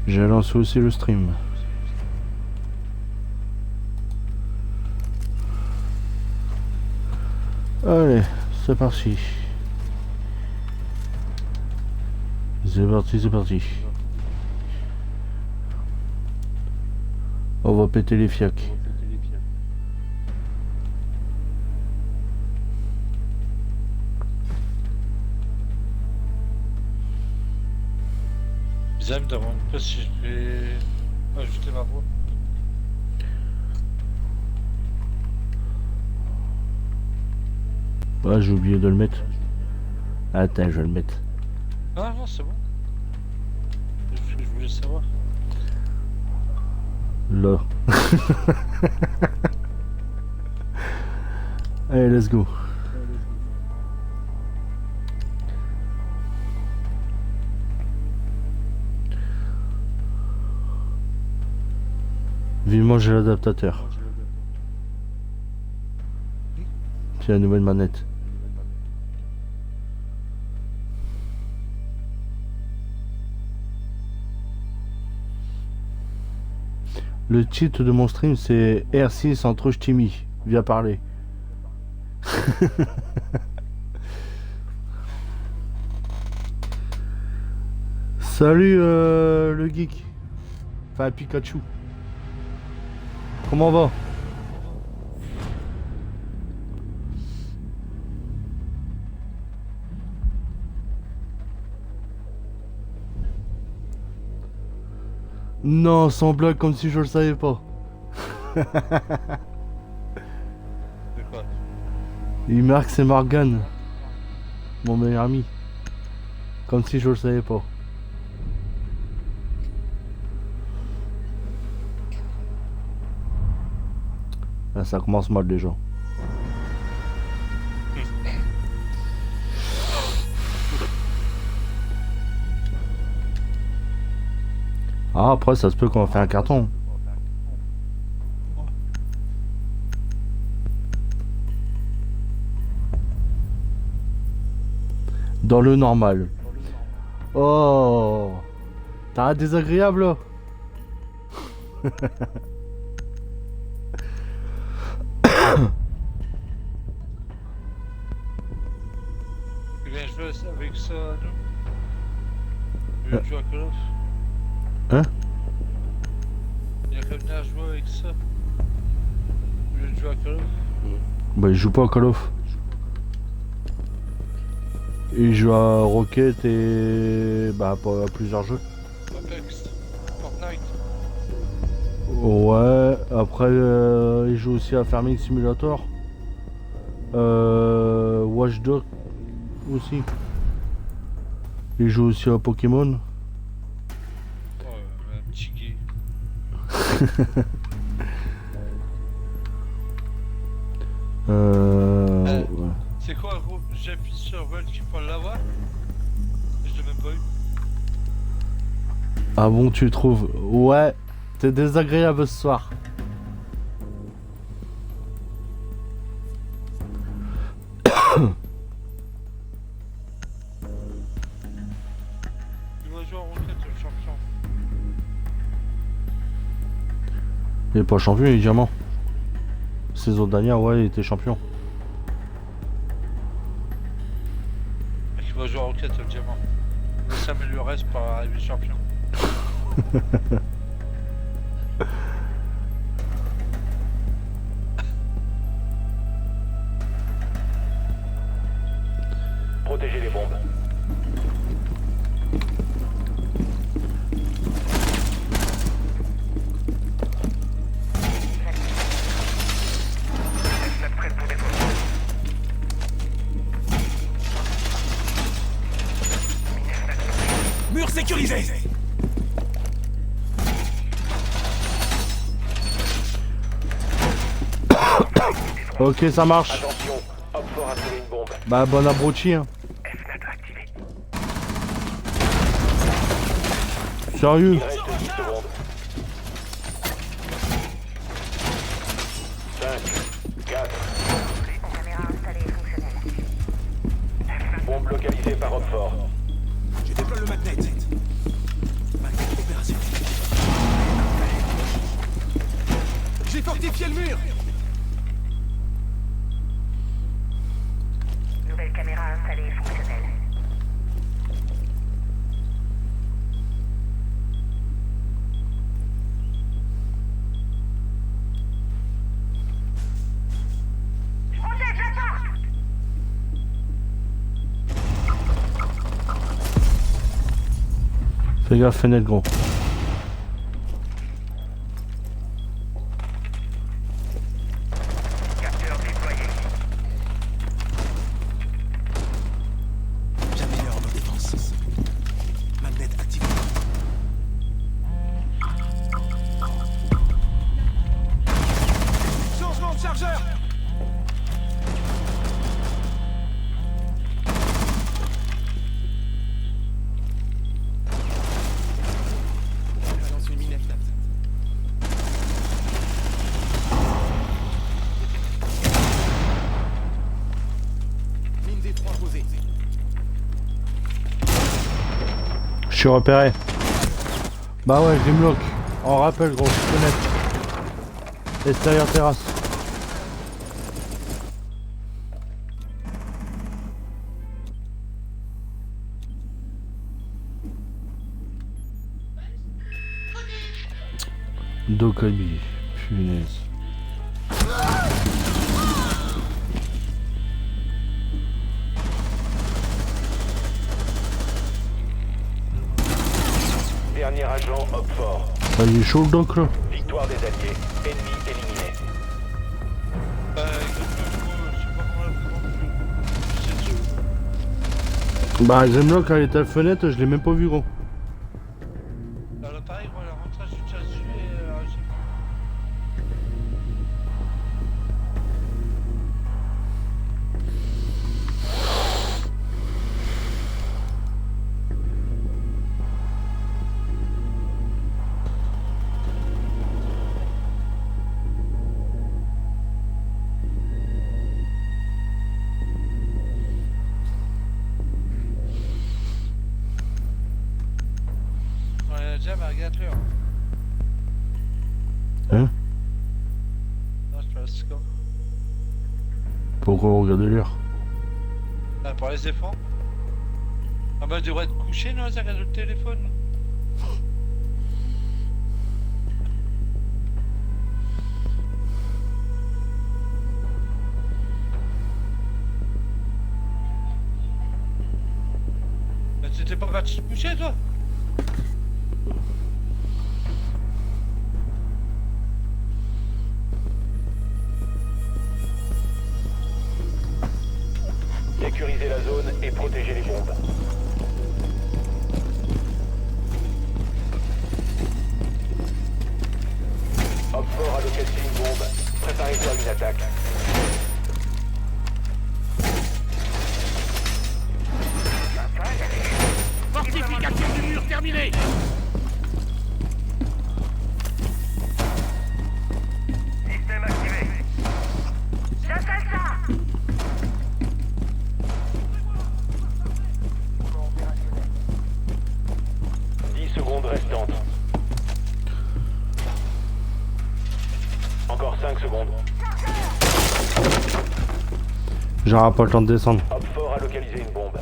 J'ai lancé aussi le stream. Allez, c'est parti. C'est parti, c'est parti. On va péter les fiacs. Bizarre, il me demande pas si je vais ajouter ma voix. Ah, j'ai oublié de le mettre. Attends, je vais le mettre. Ah non, c'est bon. Je voulais savoir. Là. Allez, let's go. Vivement, j'ai l'adaptateur. C'est la nouvelle manette. Le titre de mon stream c'est R6 entre Timmy. Viens parler. Salut le geek. Enfin Pikachu. Comment on va? Non, sans blague comme si je le savais pas. De quoi? Il marque c'est Morgan. Mon meilleur ami. Comme si je le savais pas. Là, ça commence mal déjà. Ah, après ça se peut qu'on fait un carton. Dans le normal. Oh, t'as un désagréable là. Tu viens jouer avec ça, nous? Tu viens jouer à Call of? Hein? Il y a quelqu'un à jouer avec ça? Tu viens jouer à Call of? Bah il joue pas à Call of. Il joue à Rocket et bah à plusieurs jeux. Apex? Fortnite? Ouais, après il joue aussi à Farming Simulator. Watch Dogs aussi. Il joue aussi à Pokémon. Oh, un petit gay. Ouais. C'est quoi, gros? J'appuie sur World qui prend l'avoir? Je l'ai même pas eu. Ah bon, tu le trouves? Ouais, t'es désagréable ce soir. Il va jouer en Rocket, le champion. Il est pas champion, il est diamant. Saison dernière, ouais, il était champion. Il va jouer en Rocket, le diamant. Il va s'améliorer pour arriver champion. Protégez les bombes. Mur sécurisé. Ok, ça marche. Attention, Hop fort a trouvé une bombe. Bah, bon abruti, hein. Fenêtre activée. Sérieux? Il reste 10 secondes. 5, 4. Caméra installée et fonctionnelle. Bombe localisée par Hop fort. Je déploie le magnet. Magnet opérationnel. Fortifiez le mur. Nouvelle caméra installée et fonctionnelle. Je protège la porte. Fais gaffe, fenêtre gros. Capteur déployé. J'améliore nos défenses. Magnet activé. Changement de chargeur. Balance une mine F4. Mine D3 posée. Je suis repéré. Bah ouais, Grimlock. En rappel gros, fenêtre. Extérieur terrasse. Dokobi. Punaise. Dernier agent, Hop fort. Ah, il est chaud le doc là. Victoire des alliés. Ennemi éliminé. Je sais pas comment la prendre. Je sais tout. Bah Grimlock elle était à la fenêtre, je l'ai même pas vu gros. Alors là, pareil, moi, la rentrée, je suis déjà dessus et j'ai... On a déjà, mais regarde l'heure. Hein? Non, je fais le score. Pourquoi regarder l'heure? Ah, pour les enfants. Ah bah, je devrais être couché, non? Ça regarde le téléphone. Mais tu t'es pas parti te coucher, toi? Sécuriser la zone et protéger les bombes. Hop fort a localisé une bombe. Préparez-vous à une attaque. Fortification du mur terminée. Système activé. J'installe ça. 10 secondes restantes. Encore 5 secondes. J'aurai pas le temps de descendre. Hop fort a localisé une bombe.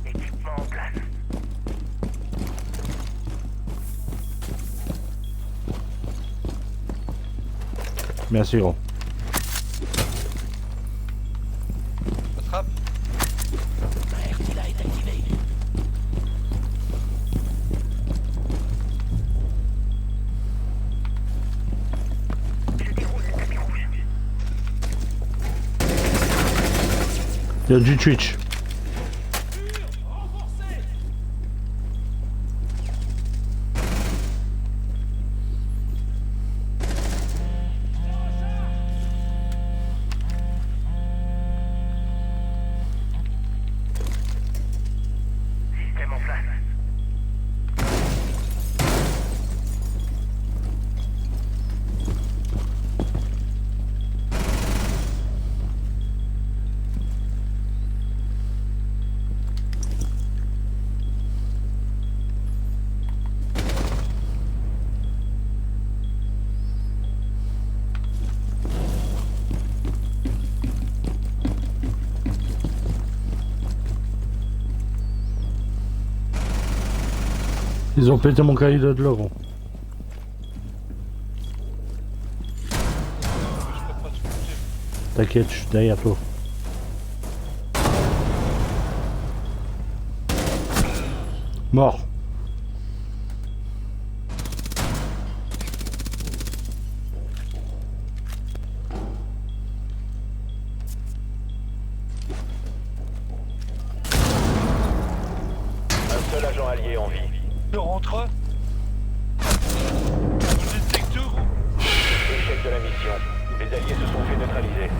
Équipement en place. Merci gros. Attrape. Hertila est activé. Je déroule le tapis rouge. Il y a du Twitch. Système en place. Ils ont pété mon cahier de là, gros. Je peux pas te bouger. T'inquiète, je suis derrière toi. Mort. Un seul agent allié en vie. Je rentre. Vous êtes que deux, gros. Échec de la mission. Les alliés se sont fait neutraliser.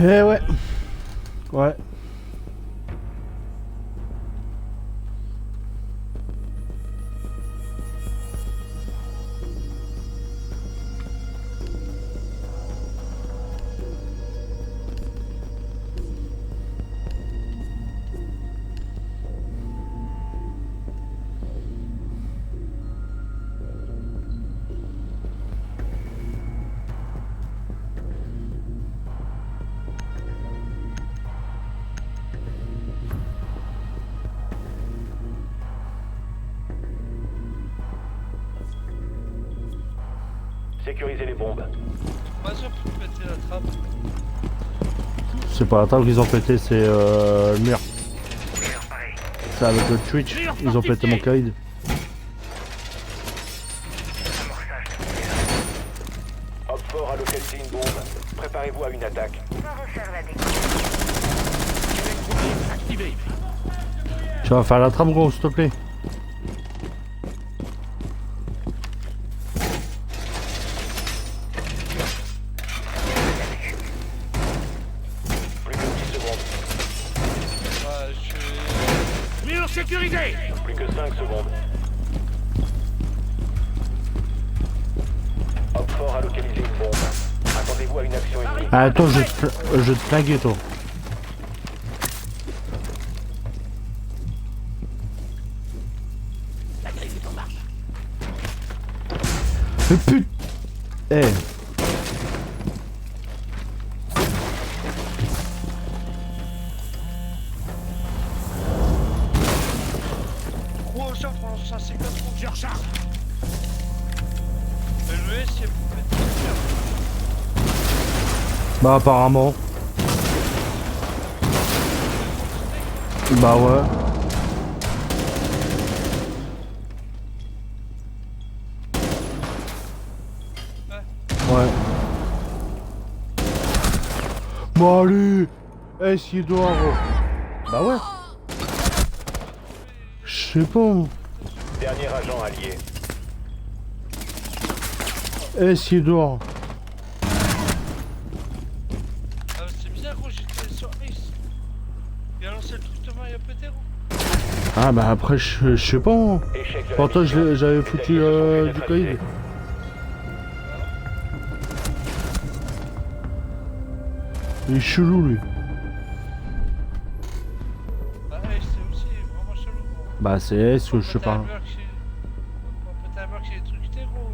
Eh ouais. Ouais. Sécuriser les bombes. Vas-y, on peut péter la trappe. C'est pas la table qu'ils ont pété, c'est le mur. Mur pareil. C'est avec le Twitch. Ils ont pété mon caïd. Amorçage. Hop fort a localisé une bombe. Préparez-vous à une attaque. On va refaire la déco. Activé. Tu vas faire la trappe, gros, s'il te plaît. Plus que 10 secondes. Ouais, je suis... Mur sécurisé. Plus que 5 secondes. Hop fort a localisé une bombe. Attendez-vous à une action ennemie. Ah, attends, je vais te flinguer, toi. La griffe est en marche. Mais pute. Eh. Gros, ça prend 150 gros. Je recharge. Le S, il y a pour péter le mur. Bah, apparemment. Bah, ouais. Ouais. Bon, allez. Eh, s'il doit, gros. Bah, ouais. Je sais pas. Dernier agent allié. Eh, s'il doit. Ah, c'est bizarre, gros, j'étais sur Ace. Il a lancé le truc devant, il a pété, gros. Ah, bah, après, je sais pas. Échec de la Pourtant, mission. j'avais Les foutu alliés se sont fait du neutraliser. caïd. Il est chelou, lui. Ah, Ace, c'est aussi vraiment chelou, gros. Bah, c'est S que je sais pas. On peut péter un mur qui est truqué, gros.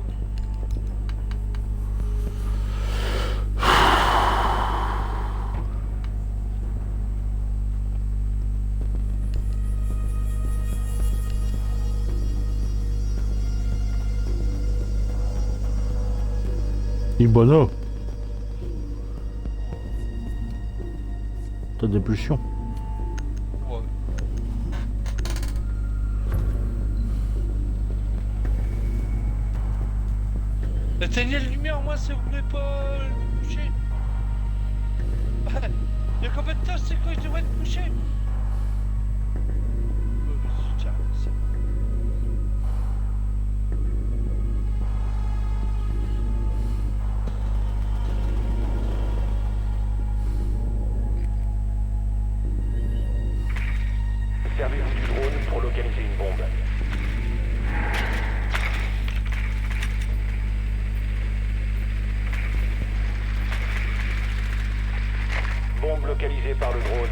Il bono. T'as des pulsions. Ouais. Éteignez la lumière, moi, si vous voulez pas le coucher. Il y a combien de temps c'est quoi, je devrais te coucher? Tiens, c'est... Servez-vous du drone pour localiser une bombe. Bombe localisée par le drone.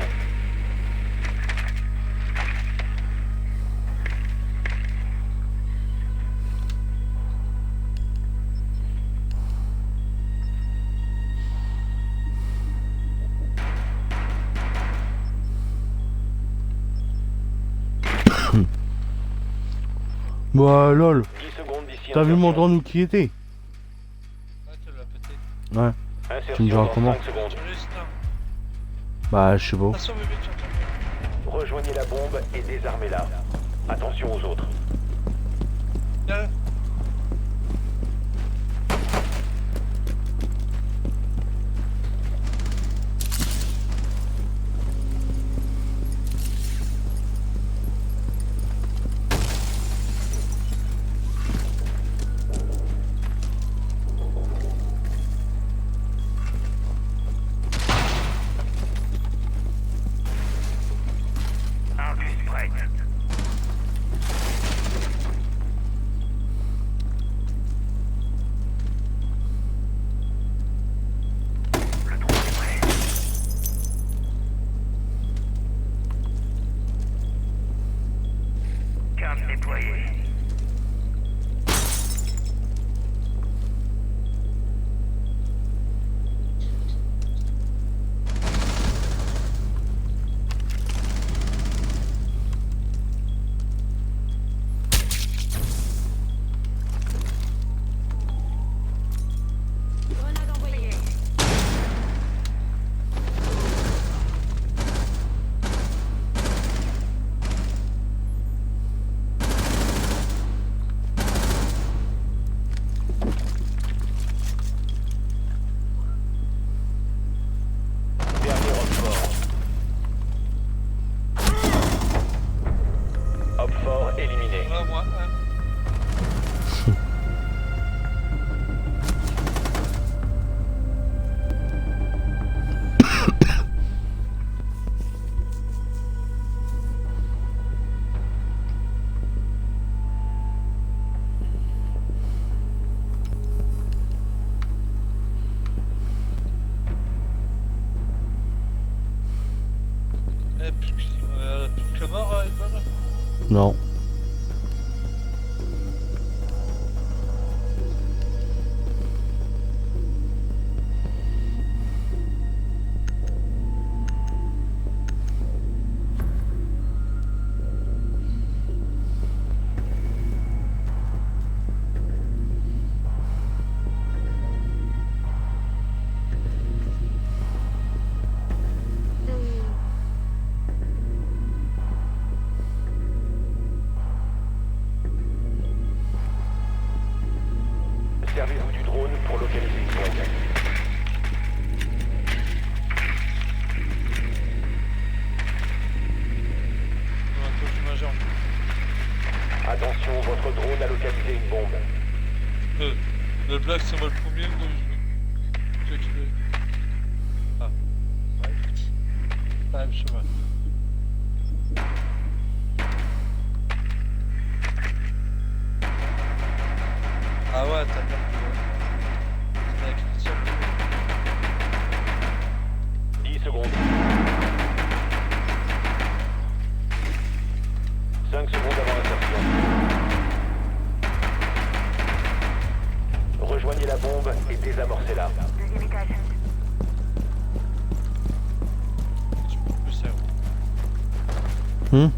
Bah lol, 10 secondes d'ici. t'as vu mon insertion. drone où qui était? Ouais, tu l'as pété. Ouais, Insertion Tu me diras dans comment 5 secondes. Juste là. bah je sais pas. Attention, bébé, tu entends. Rejoignez la bombe et désarmez-la. Attention aux autres. Viens. Argus prête. Le drone est prêt. Cam déployé. Grenade envoyée. Dernier Hopfort. Hopfort éliminé. Voilà, moi, un. Plus que mort, Edmond. Non. Servez-vous du drone pour localiser une bombe. On a un peu majeur. Attention, votre drone a localisé une bombe. Le black, c'est moi le premier ou je sais qui veut. Ah. Ouais. Ah, je sais pas. Ah ouais, t'as bien. C'est avec une seule. 10 secondes. 5 secondes avant insertion. Rejoignez la bombe et désamorcez-la. Deuxième étage. Je peux plus ça. Hum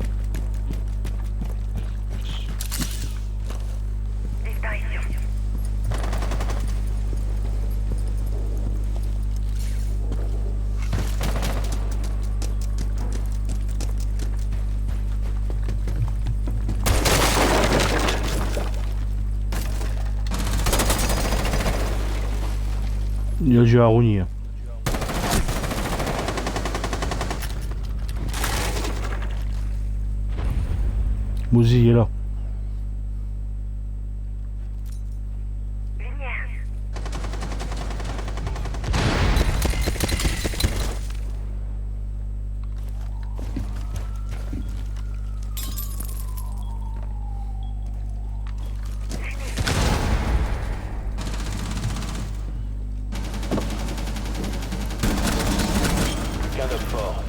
Disparition. Il y a du Harouni. Hein. Mouzi il est là. Lumière. Qu'un Hopfort.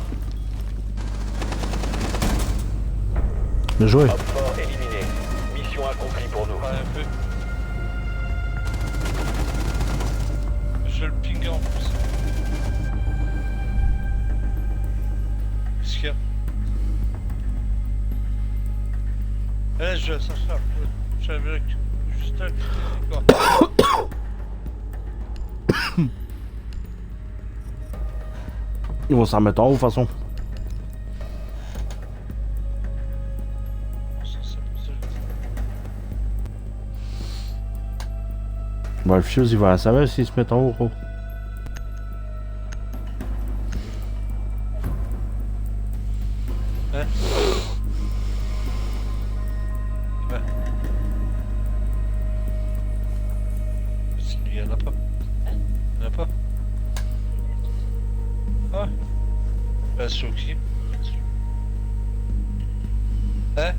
Bien joué. Hopfort éliminé. Mission accomplie pour nous. Ouais, un peu. Je vais le pinger en plus. Qu'est-ce qu'il y a? Eh, je Bouge, ça charge. Je suis avec. Juste un. Quoi. Ils vont s'en remettre en haut de toute façon. Bah le fuse il va à la savelle s'ils se mettent en haut gros. Hein? Ouais. Il y en a pas. Il y en a pas. Ah. Bah sur qui? Hein?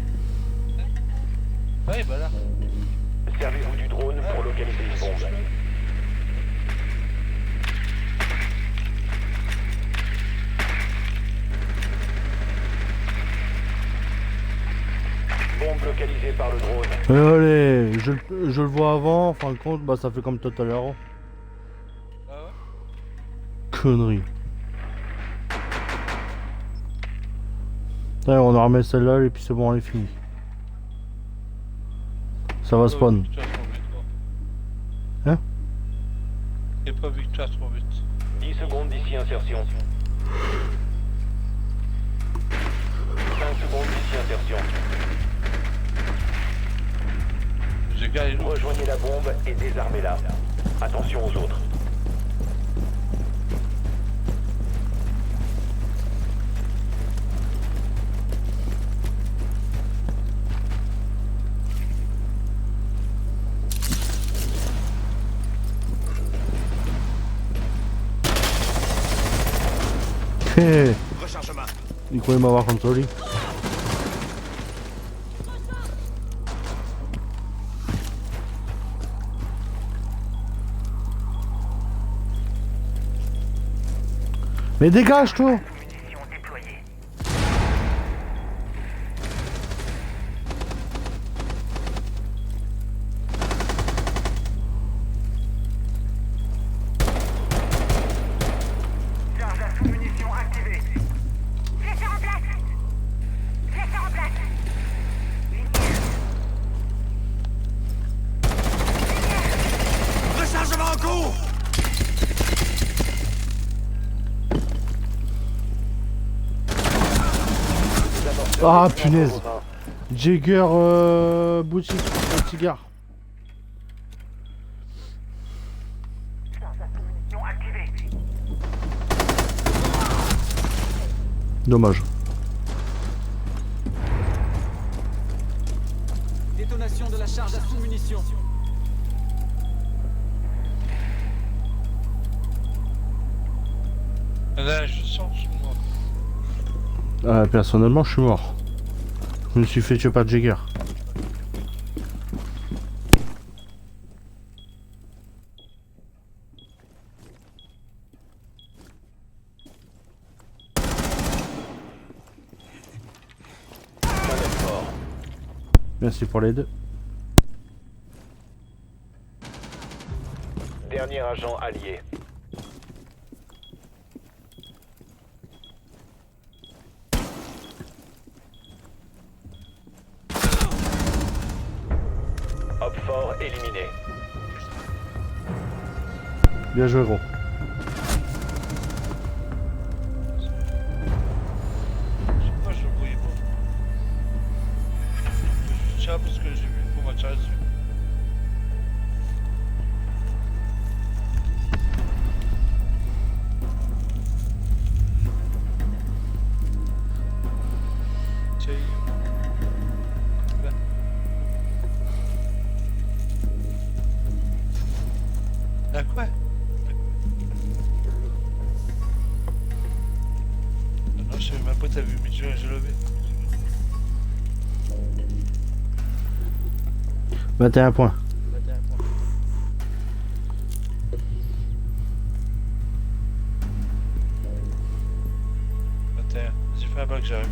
Ouais bah là. Servez-vous du drone pour localiser une bombe. Bombe localisée par le drone. Allez, je le vois avant, en fin de compte, bah ça fait comme tout à l'heure. Ah ouais? Connerie. Allez, on en remet celle-là et puis c'est bon, on est fini. Ça va spawn. Hein? J'ai pas victoire trop vite. 10 secondes d'ici insertion. 5 secondes d'ici insertion. J'ai gagné. Rejoignez la bombe et désarmez-la. Attention aux autres. Hé, Rechargement. il croyait m'avoir comme ça lui. Mais dégage toi! Munitions déployées. Charge à sous-munitions activée. Fais ça en place. Fais ça en place. Rechargement en cours. Ah punaise! Jagger boutique, petit gars. Charge à sous-munitions activée. Dommage. Détonation de la charge à sous-munitions. Là, je sens que je suis mort. Personnellement, je suis mort. Je me suis fait tuer par Jagger. Merci pour les deux. Dernier agent allié. Hop fort éliminé. Bien joué gros. Je sais pas, je le voyais pas. Je tiens parce que j'ai vu une bombe à tirer dessus. Tiens, là. Ah quoi? Non, je savais même pas que t'avais vu mes yeux, j'ai levé. 21 points. J'ai fait un bac, j'arrive.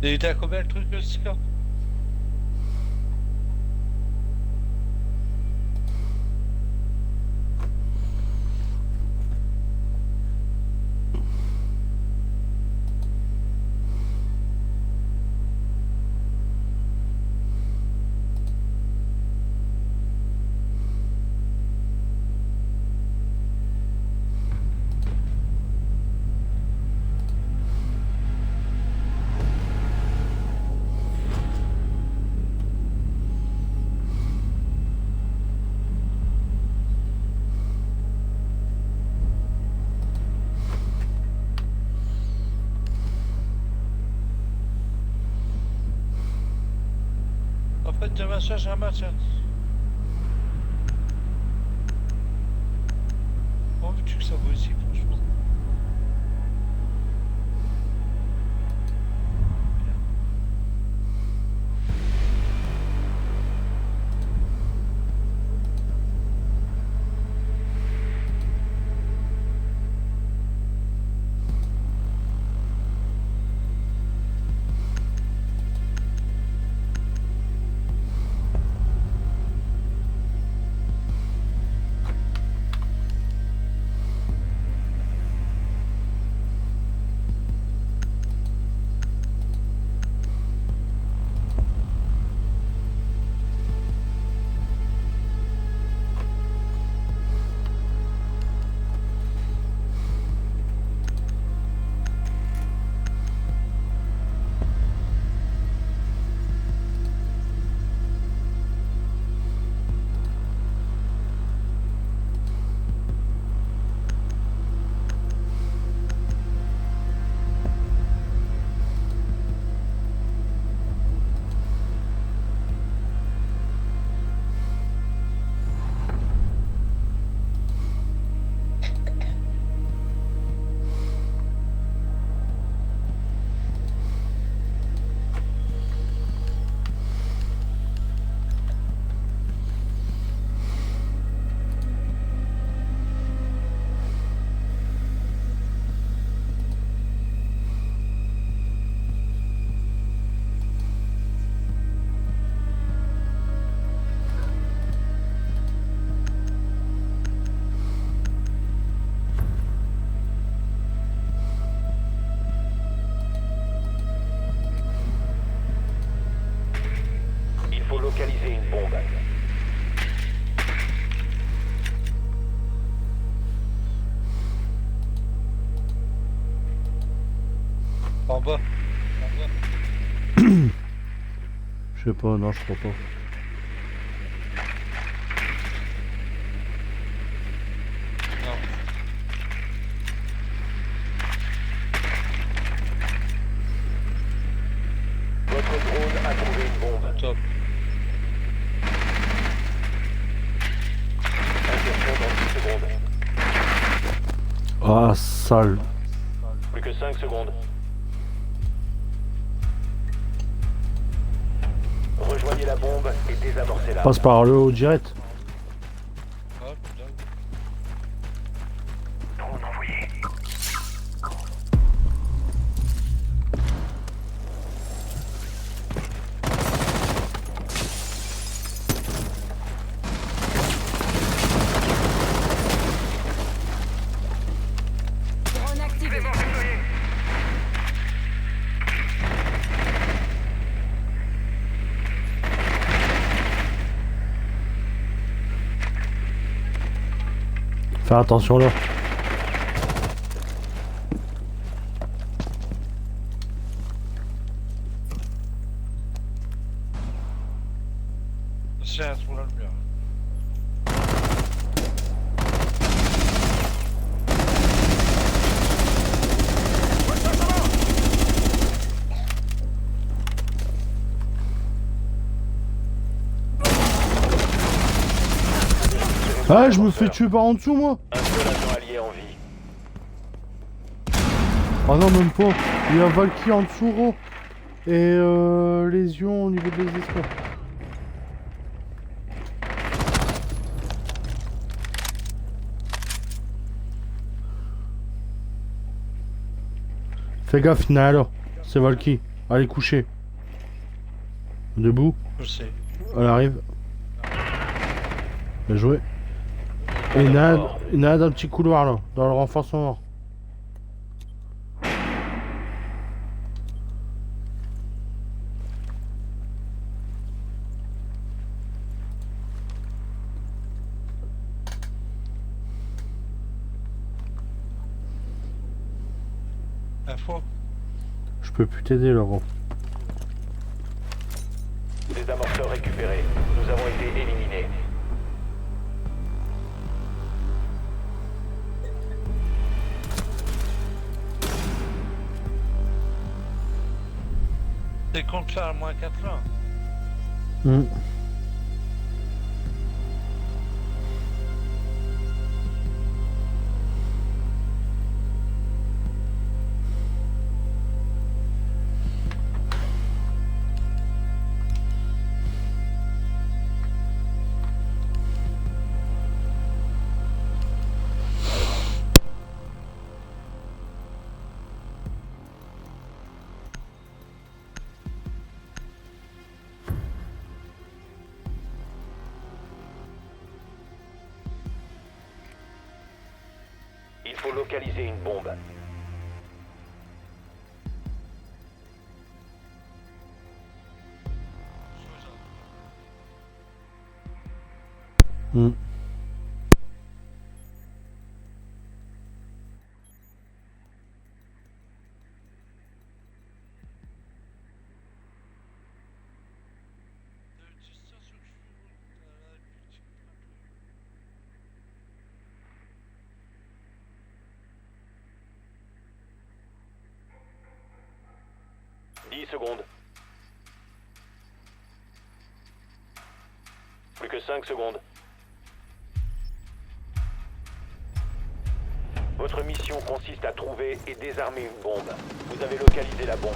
Il était à combien le truc, le sticker? En fait, j'avais un charge à match. Comment veux-tu que ça va ici, franchement? Il faut localiser une bombe. En bas. Je sais pas, non, je crois pas. Non. Votre drone a trouvé une bombe. Top. Insertion dans 10 secondes. Ah, sale. Plus que 5 secondes. Rejoignez la bombe et désamorcez-la. Passe par le haut direct. Ah, putain. Drone envoyé. Drone activé. Bon déployé. Fais attention là. C'est un trou là le mur. Ah, je me fais tuer par en dessous moi. Un seul agent allié en vie. Ah non, même pas. Il y a Valky en dessous, gros. Et lésion au niveau des esclaves. Fais gaffe, Nala. C'est Valky. Allez, coucher. Debout. Je sais. Elle arrive. Bien joué. Et il y en a un dans le petit couloir là, dans le renforcement. Info. Je peux plus t'aider là, gros. Désamorceur récupéré. Nous avons été éliminés. T'es contre là, moins 4 là. Hmm. Il faut localiser une bombe. Hmm. Dix secondes. Plus que 5 secondes. Votre mission consiste à trouver et désarmer une bombe. Vous avez localisé la bombe.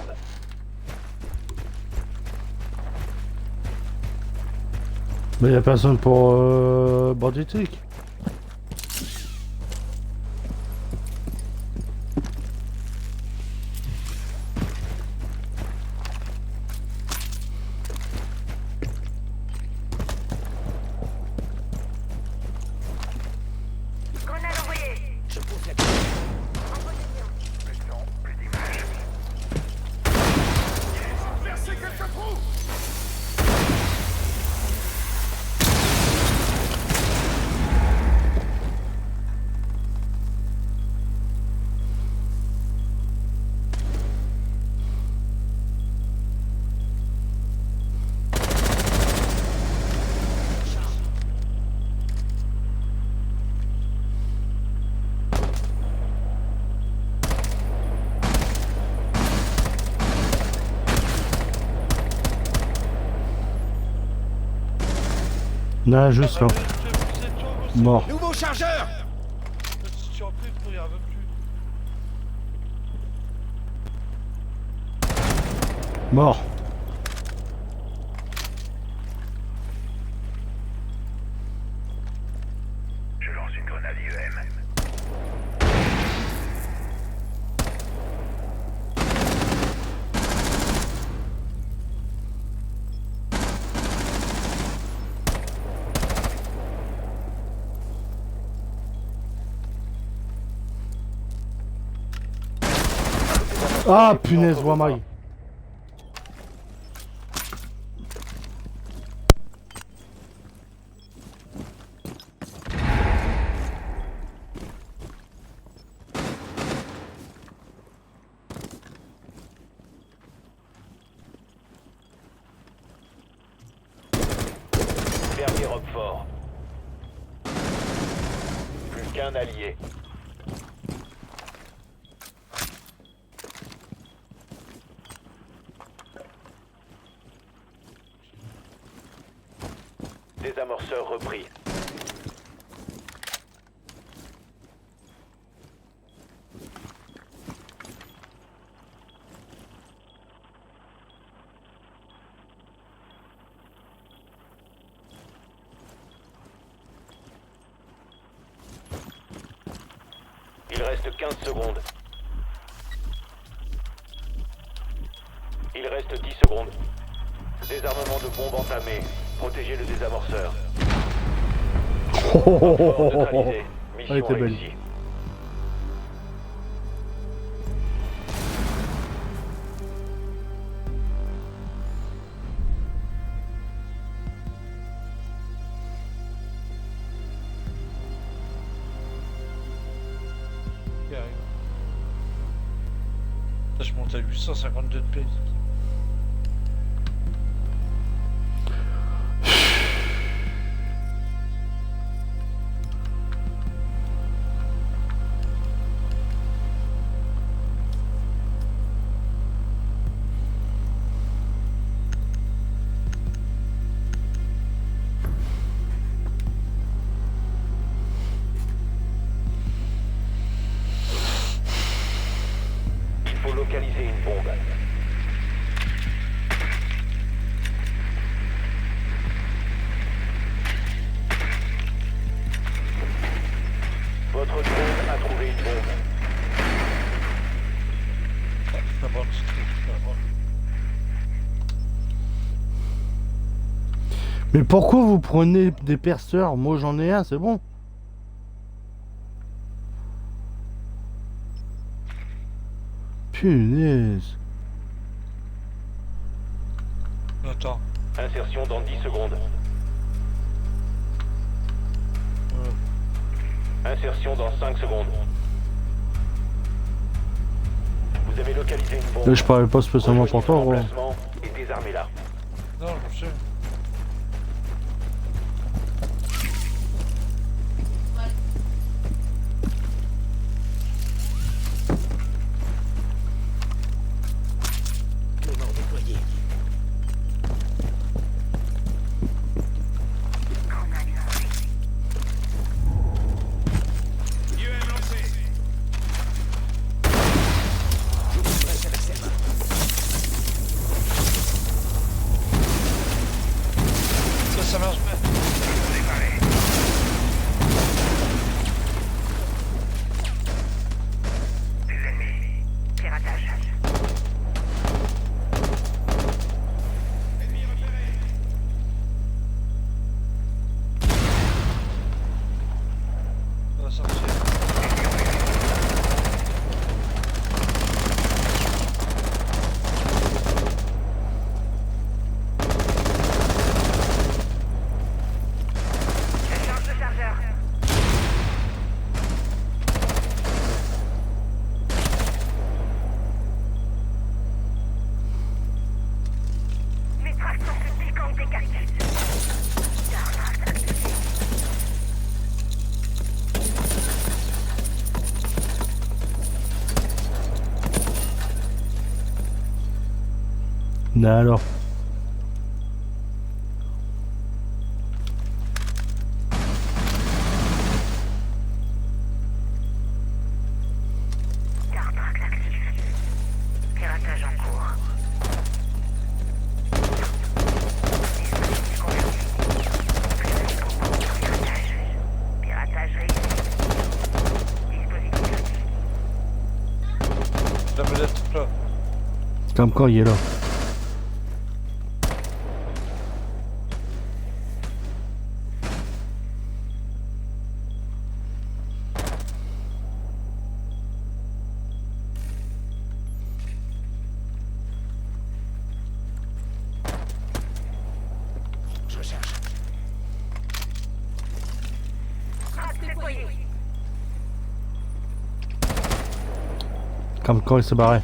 Mais y a personne pour banditique. Grenade envoyée. Je pose la En position. Non, juste là. Mort. Nouveau chargeur. Si tu en plus, il n'y en a même plus. Mort. Je lance une grenade IEM. Ah, punaise, Wamai. Dernier Roquefort. Plus qu'un allié. Désamorceur repris. Il reste 15 secondes. Il reste reste 10 secondes. Désarmement de bombe entamé. Protégez le désamorceur. Fort neutralisé. Mission Elle était belle. réussie. Qui arrive. Là, je monte à 852 de pace. Il faut localiser une bombe. Votre drone a trouvé une bombe. La bande se trouve là-bas. Mais pourquoi vous prenez des perceurs? Moi j'en ai un, c'est bon. Punaise. Attends. Insertion dans 10 secondes. Insertion dans 5 secondes. Vous avez localisé une bombe. Là je parlais pas spécialement pour toi, gros. Emplacement et désarmez-la. Non, je sais. Élément déployé. Ça marche pas. Piratage. Ça va sortir. Je change de chargeur. Mes tractions se piquent comme des cactus. Non alors. Carte actif. Piratage en cours. Dispositif confirmé. Piratage. Piratage réussi. Dispositif actif. La vedette là. Comme quand il est là. Je recherche. Trace déployée. Comme quand il s'est barré.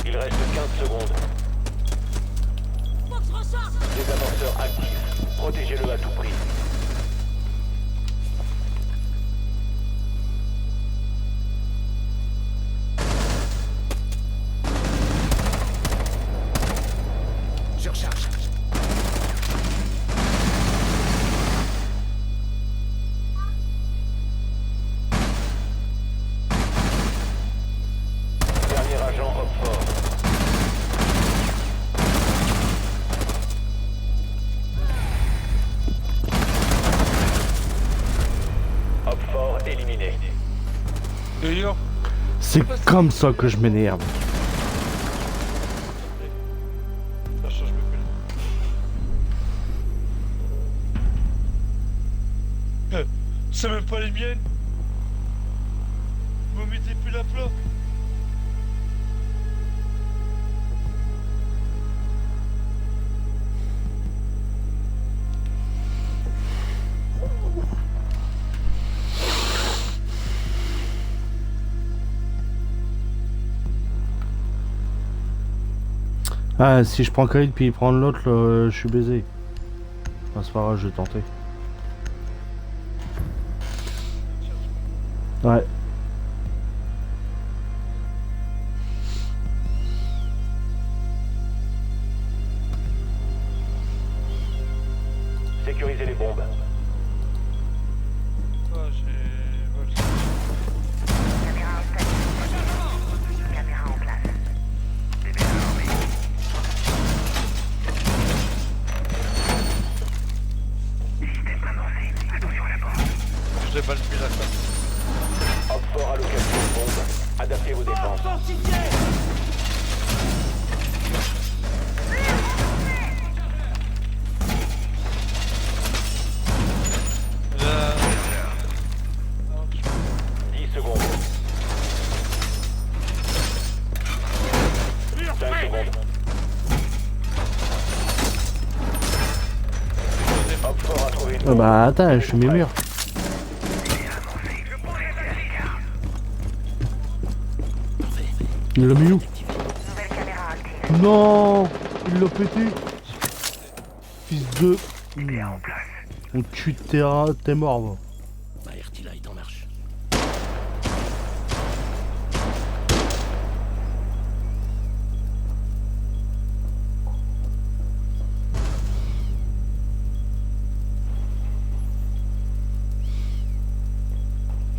Il reste 15 secondes. Désamorceur actif. Protégez-le à tout prix. Je recharge. Dernier agent Rockford. C'est comme ça que je m'énerve. Ça change mes couleurs. C'est même pas les miennes. Vous mettez plus la plat. Ah, si je prends Khalid puis il prend l'autre, je suis baisé. Enfin, c'est pas grave, je vais tenter. Ouais. Sécurisez les bombes. Ah, j'ai... Caméra installée. Caméra en place. Système amorcé. Attention à la bombe. Je l'ai mal mis la carte. Op 4 à location de bombe. Adaptez vos défenses. Là... 10 secondes. 5 secondes. Op 4 a trouvé une Ah bombe. bah attends, je suis mes murs. Il l'a mis où? Nouvelle caméra active. Non, il l'a pété. Fils de... On tue t'es mort, va. Ma RT-là est en marche.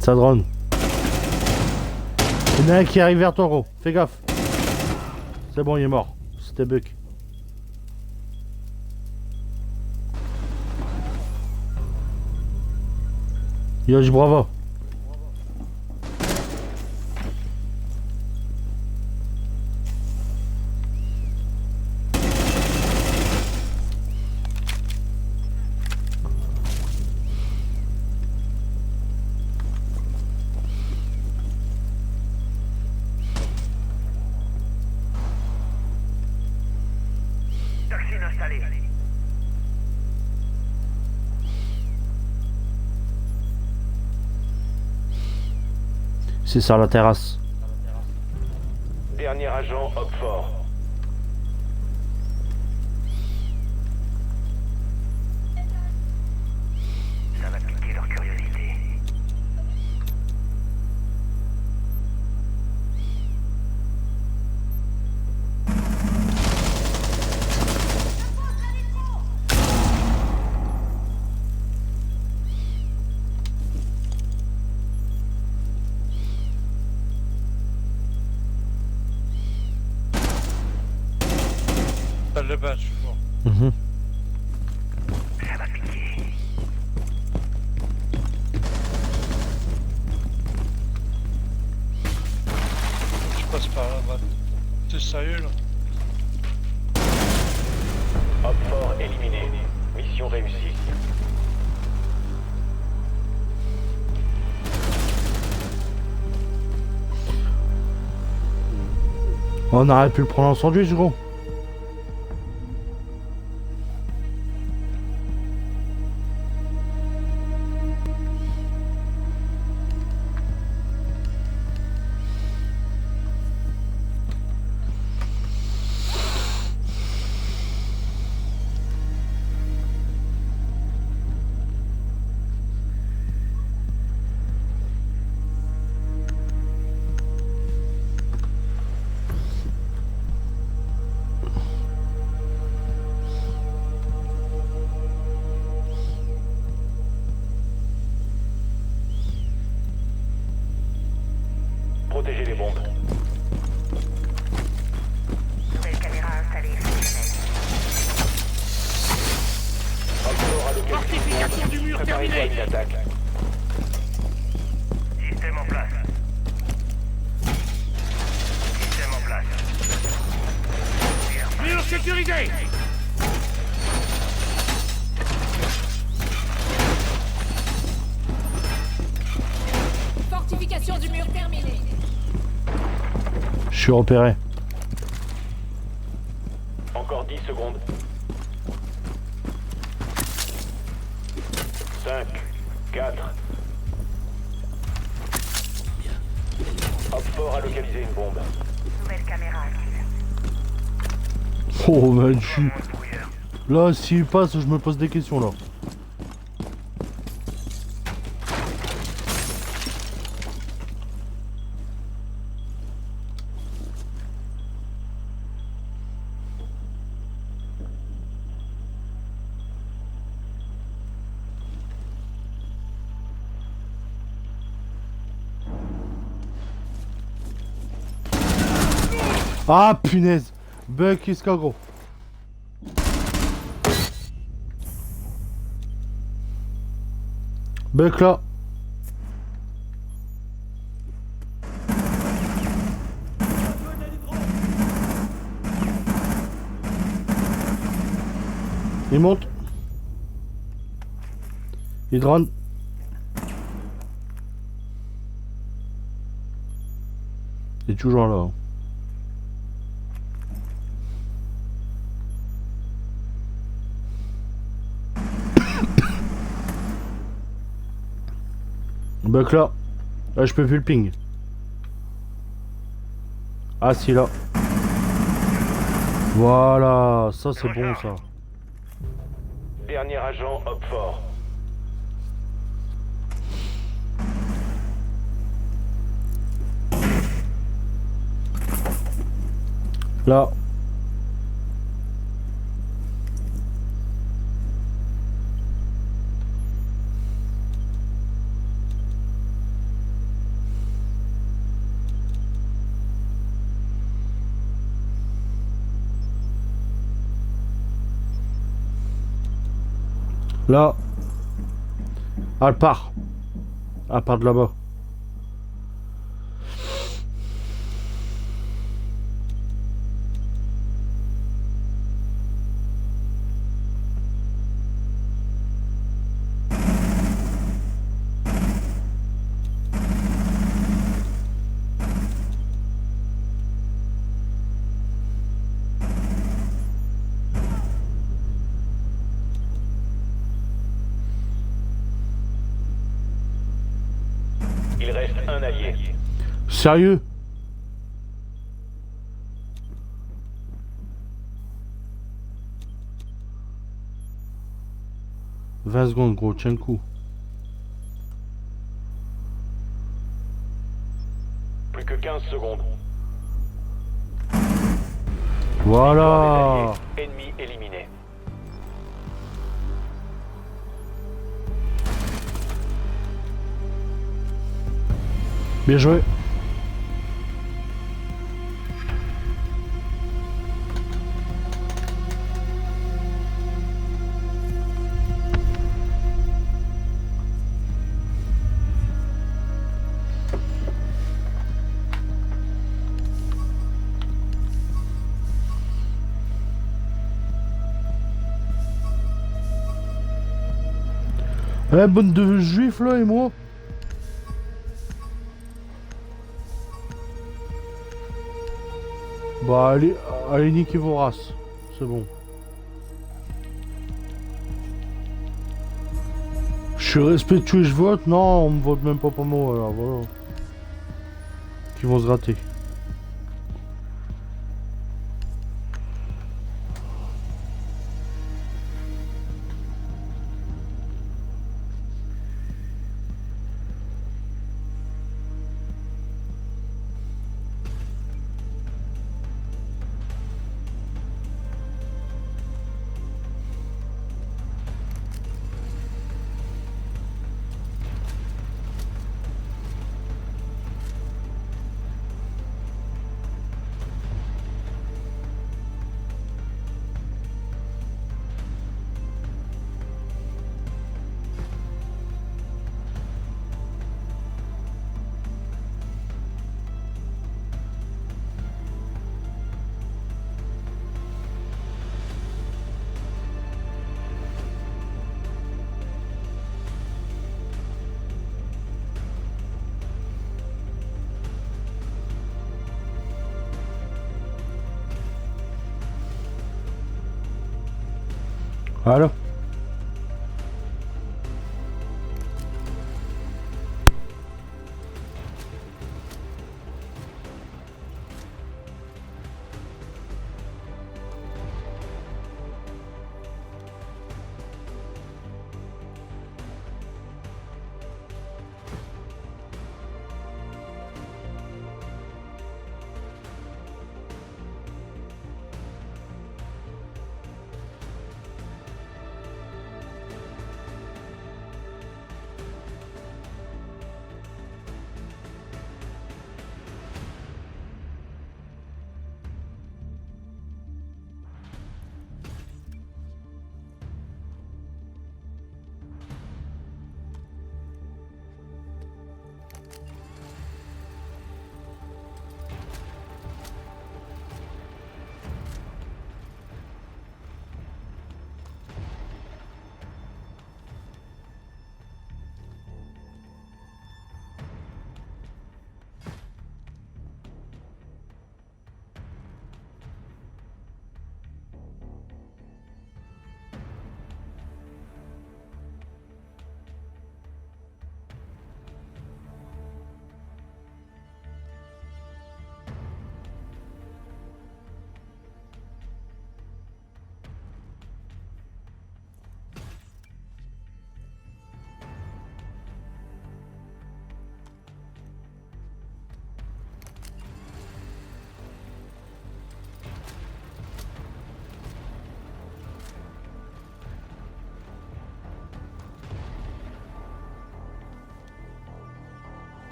Ça drone. Il y en a un qui arrive vers toi, gros. Fais gaffe. C'est bon, il est mort. C'était Buck. Yosh, bravo. Toxine installée. C'est ça, la terrasse. Dernier agent Op 4. Ça va piquer leur curiosité. Salle de bain, je suis mort. Mhm. Ça va piquer. Je passe par là, man. T'es sérieux, là? Op 4 éliminé. Mission réussie. On aurait pu le prendre en sandwich, gros. Protégez les bombes. Nouvelle caméra installée. Op 4 à location Fortification du mur Préparez-vous à une attaque. Système en place. Mur sécurisé. Fortification du mur terminée. Je suis repéré. Encore 10 secondes. 5, 4. Opfort a localisé une bombe. Nouvelle caméra active. Oh man, je suis... Là, s'il passe, je me pose des questions là. Ah punaise. Buck escargot. Buck là. Il monte. Il drone. Il est toujours là. Buck là. Là je peux plus le ping. Ah si là. Voilà, ça c'est bon ça. Dernier agent Opfort. Là. Là. Ah, elle part. Elle part de là-bas. Il reste un allié. Sérieux? « 20 secondes gros, tiens le coup. Plus que 15 secondes. Voilà. Ennemi éliminé. Bien joué. Eh, bonne de juifs là et moi. Bah allez niquez vos races. C'est bon. Je suis respectueux, je vote. Non, on me vote même pas pour moi alors voilà. Qui vont se gratter. Allô?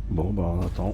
Bon, bah on attend.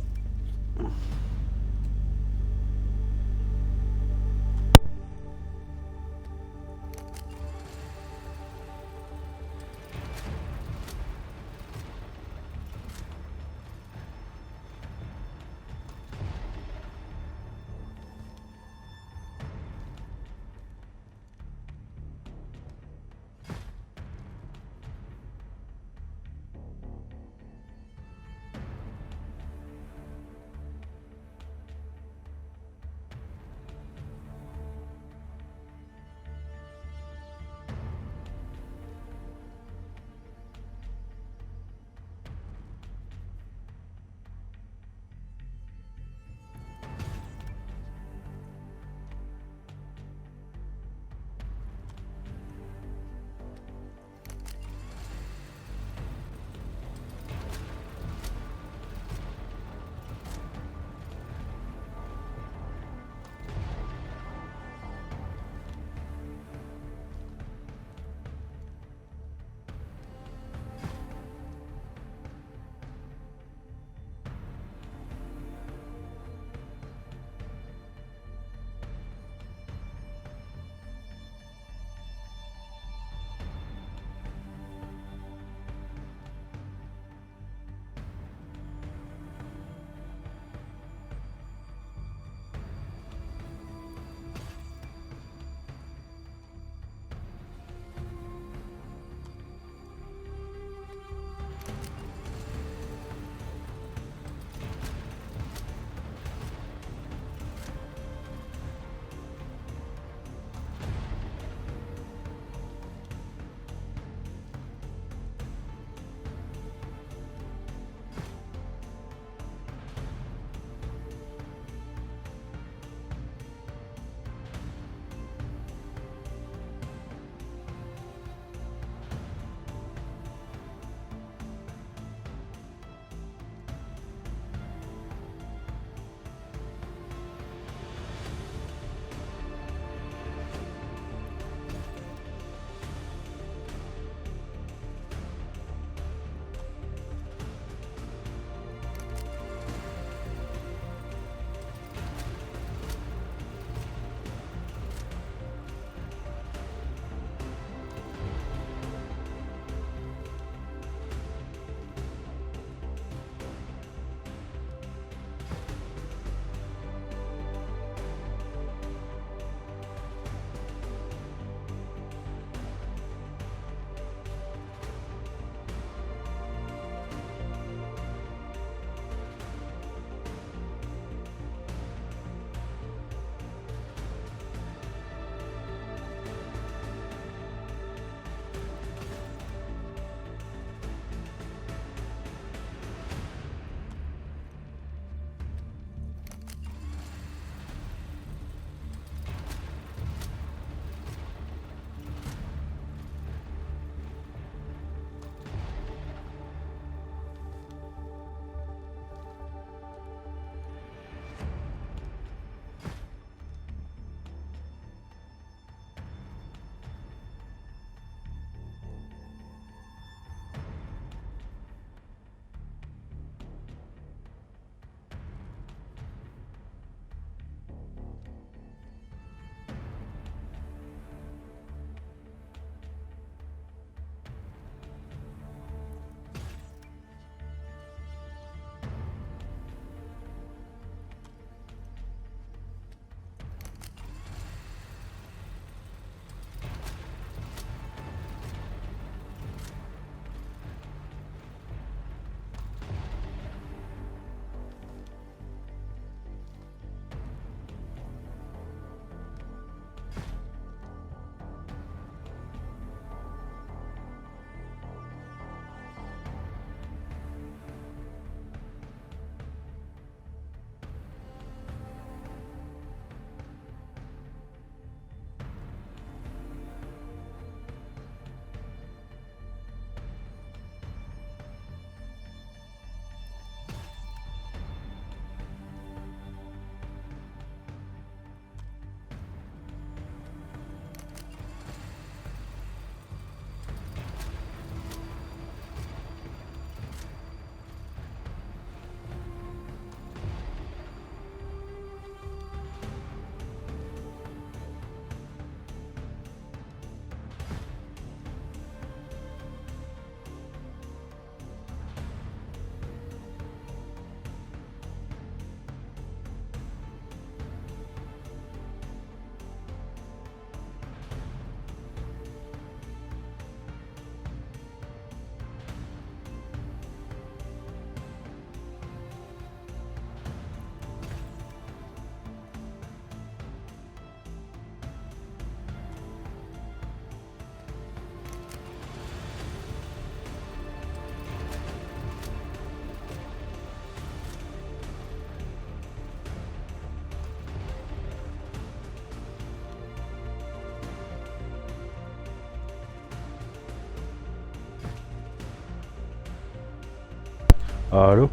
Allô?